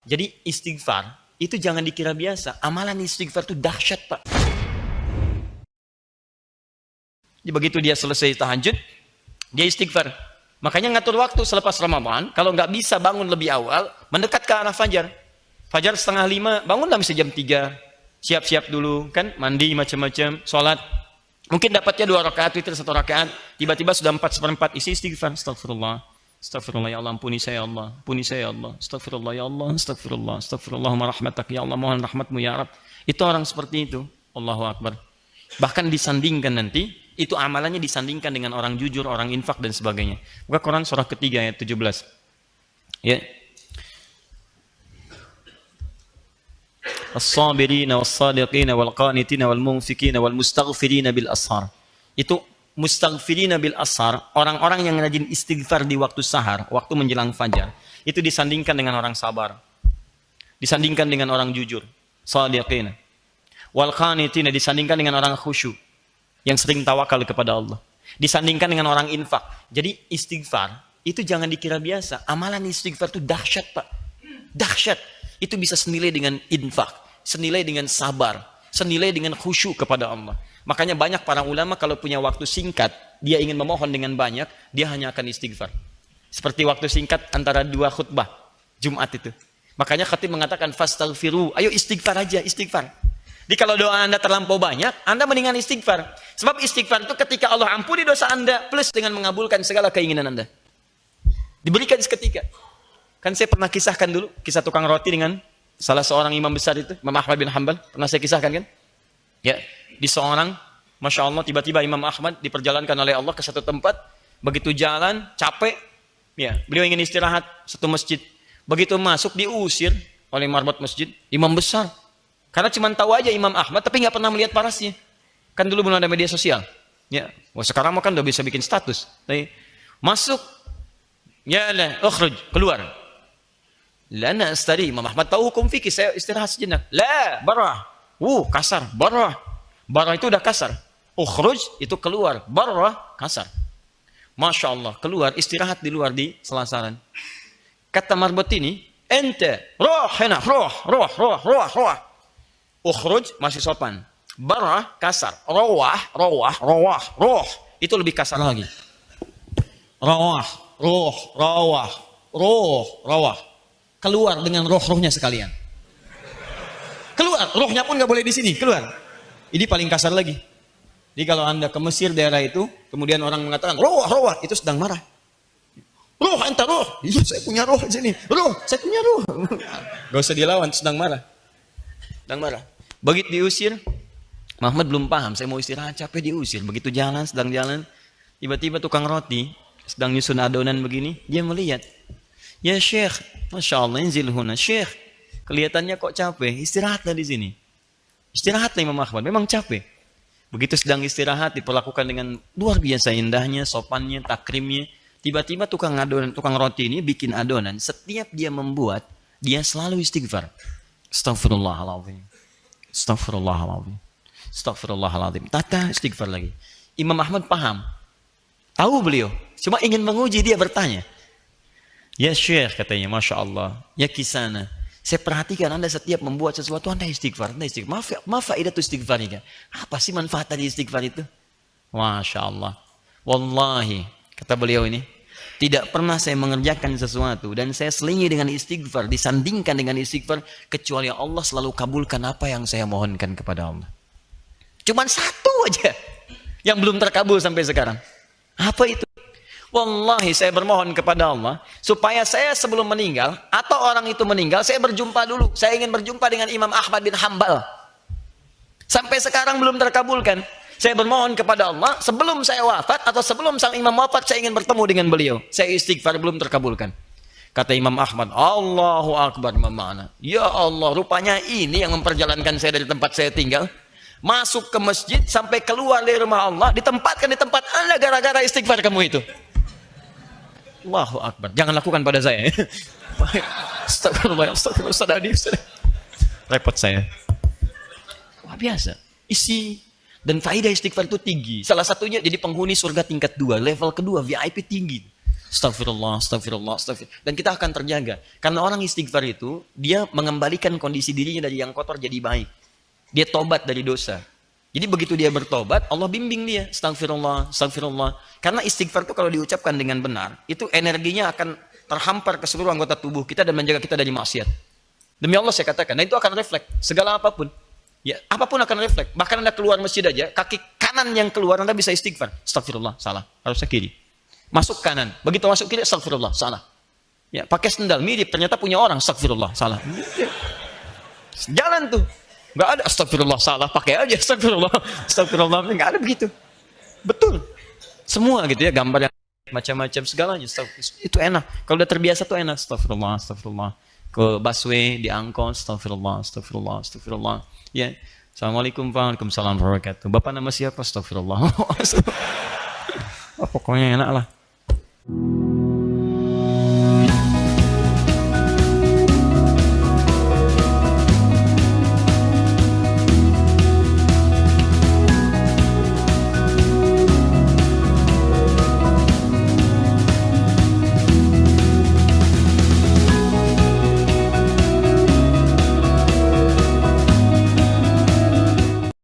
Jadi istighfar itu jangan dikira biasa. Amalan istighfar itu dahsyat, Pak. Jadi begitu dia selesai tahajud, dia istighfar. Makanya ngatur waktu selepas Ramadan, kalau nggak bisa bangun lebih awal, mendekat ke arah fajar. Fajar 4:30, bangunlah mesti jam 3. Siap-siap dulu, kan? Mandi macam-macam, sholat. Mungkin dapatnya 2 rakaat, witir 1 rakaat. Tiba-tiba sudah 4/4, isi istighfar. Astagfirullah. Astagfirullah ya Allah, ampuni saya ya Allah. Ampuni saya ya Allah. Astagfirullah ya Allah. Astagfirullah. Astagfirullahumma rahmatak ya Allah. Mohon rahmatmu ya Rabb. Itu orang seperti itu. Allahu Akbar. Bahkan disandingkan nanti, itu amalannya disandingkan dengan orang jujur, orang infak dan sebagainya. Buka Quran surah ketiga ayat 17. Ya. As-sabirina was-sadiqina wal-qanitina wal-munfikina wal-mustaghfirina bil ashar. Itu mustaghfirina bil ashar, orang-orang yang rajin istighfar di waktu sahar, waktu menjelang fajar. Itu disandingkan dengan orang sabar. Disandingkan dengan orang jujur, sadiqina. Wal-qanitina disandingkan dengan orang khusyuk, yang sering tawakal kepada Allah. Disandingkan dengan orang infak. Jadi istighfar itu jangan dikira biasa. Amalan istighfar itu dahsyat, Pak. Dahsyat. Itu bisa senilai dengan infak, senilai dengan sabar, senilai dengan khusyuk kepada Allah. Makanya banyak para ulama kalau punya waktu singkat, dia ingin memohon dengan banyak, dia hanya akan istighfar. Seperti waktu singkat antara 2 khutbah Jumat itu. Makanya khatib mengatakan fastaghfiru, ayo istighfar aja, istighfar. Jadi kalau doa Anda terlampau banyak, Anda mendingan istighfar. Sebab istighfar itu ketika Allah ampuni dosa Anda, plus dengan mengabulkan segala keinginan Anda. Diberikan seketika. Kan saya pernah kisahkan dulu, kisah tukang roti dengan salah seorang imam besar itu, Imam Ahmad bin Hanbal. Pernah saya kisahkan kan? Ya, di seorang, Masya Allah, tiba-tiba Imam Ahmad diperjalankan oleh Allah ke satu tempat. Begitu jalan, capek, ya, beliau ingin istirahat, satu masjid. Begitu masuk, diusir oleh marbot masjid, imam besar. Karena cuma tahu aja Imam Ahmad, tapi nggak pernah melihat parasnya. Kan dulu belum ada media sosial. Ya, wah sekarang kan udah bisa bikin status. Tapi, masuk, ya lah, ukhruj, keluar. Lana astari, Imam Ahmad tahu hukum fikih, saya istirahat sejenak. La, barah. Kasar, barah. Barah itu udah kasar. Ukhruj itu keluar, barah kasar. Masya Allah, keluar istirahat di luar di selasaran. Kata marbot ini, ente roh hena, roh. Ukhruj masih sopan. Barah kasar. Roh itu lebih kasar lagi. Roh. Keluar dengan roh-rohnya sekalian. Keluar, rohnya pun nggak boleh di sini, keluar. Ini paling kasar lagi. Jadi kalau Anda ke Mesir daerah itu, kemudian orang mengatakan roh, itu sedang marah. Roh, ente roh. Iya, saya punya roh di sini. Roh, saya punya roh. Gak usah dilawan, sedang marah. Begitu diusir, Muhammad belum paham, saya mau istirahat, capek diusir. Begitu jalan, sedang jalan, tiba-tiba tukang roti sedang nyusun adonan begini, dia melihat. Ya Syekh, Masya Allah, inzil huna. Syekh, kelihatannya kok capek, istirahatlah di sini. Istirahatlah Imam Ahmad, memang capek. Begitu sedang istirahat, diperlakukan dengan luar biasa indahnya, sopannya, takrimnya. Tiba-tiba tukang roti ini bikin adonan. Setiap dia membuat, dia selalu istighfar. Astaghfirullahaladzim. Tata istighfar lagi. Imam Ahmad paham. Tahu beliau, cuma ingin menguji, dia bertanya. Ya Syekh, katanya, Masya Allah. Ya kisana, saya perhatikan Anda setiap membuat sesuatu, Anda istighfar. Ma faidatu istighfar ini? Apa sih manfaat dari istighfar itu? Masya Allah. Wallahi, kata beliau ini, tidak pernah saya mengerjakan sesuatu dan saya selingi dengan istighfar, disandingkan dengan istighfar, kecuali Allah selalu kabulkan apa yang saya mohonkan kepada Allah. Cuman satu aja yang belum terkabul sampai sekarang. Apa itu? Wallahi saya bermohon kepada Allah supaya saya sebelum meninggal atau orang itu meninggal, saya berjumpa dulu. Saya ingin berjumpa dengan Imam Ahmad bin Hanbal. Sampai sekarang belum terkabulkan. Saya bermohon kepada Allah sebelum saya wafat atau sebelum sang imam wafat, saya ingin bertemu dengan beliau. Saya istighfar, belum terkabulkan. Kata Imam Ahmad, Allahu Akbar, mana? Ya Allah, rupanya ini yang memperjalankan saya dari tempat saya tinggal. Masuk ke masjid sampai keluar dari rumah Allah, ditempatkan di tempat Anda gara-gara istighfar kamu itu. Allahu Akbar. Jangan lakukan pada saya. Astagfirullah. Repot saya. Wah biasa. Isi dan faedah istighfar itu tinggi. Salah satunya jadi penghuni surga tingkat 2, level kedua, VIP tinggi. Astagfirullah, astagfirullah, astagfirullah. Dan kita akan terjaga. Karena orang istighfar itu, dia mengembalikan kondisi dirinya dari yang kotor jadi baik. Dia tobat dari dosa. Jadi begitu dia bertobat, Allah bimbing dia. Astagfirullah, astagfirullah. Karena istighfar itu kalau diucapkan dengan benar, itu energinya akan terhampar ke seluruh anggota tubuh kita dan menjaga kita dari maksiat. Demi Allah saya katakan, dan itu akan refleks. Segala apapun. Ya, apapun akan refleks. Bahkan Anda keluar masjid aja, kaki kanan yang keluar Anda bisa istighfar. Astagfirullah, salah. Harusnya kiri. Masuk kanan, begitu masuk kiri, astagfirullah, salah. Ya, pakai sendal mirip, ternyata punya orang, astagfirullah, salah. Jalan tuh, nggak ada astagfirullah, salah, pakai aja astagfirullah, astagfirullah, nggak ada begitu. Betul, semua gitu ya, gambar yang macam-macam segalanya, itu enak. Kalau udah terbiasa tuh enak, astagfirullah, astagfirullah. Ke busway, di angkot, astagfirullah, astagfirullah, astagfirullah. Ya, assalamualaikum, waalaikumsalam warahmatullahi wabarakatuh. Bapak nama siapa? Astagfirullah. Oh, pokoknya enak lah.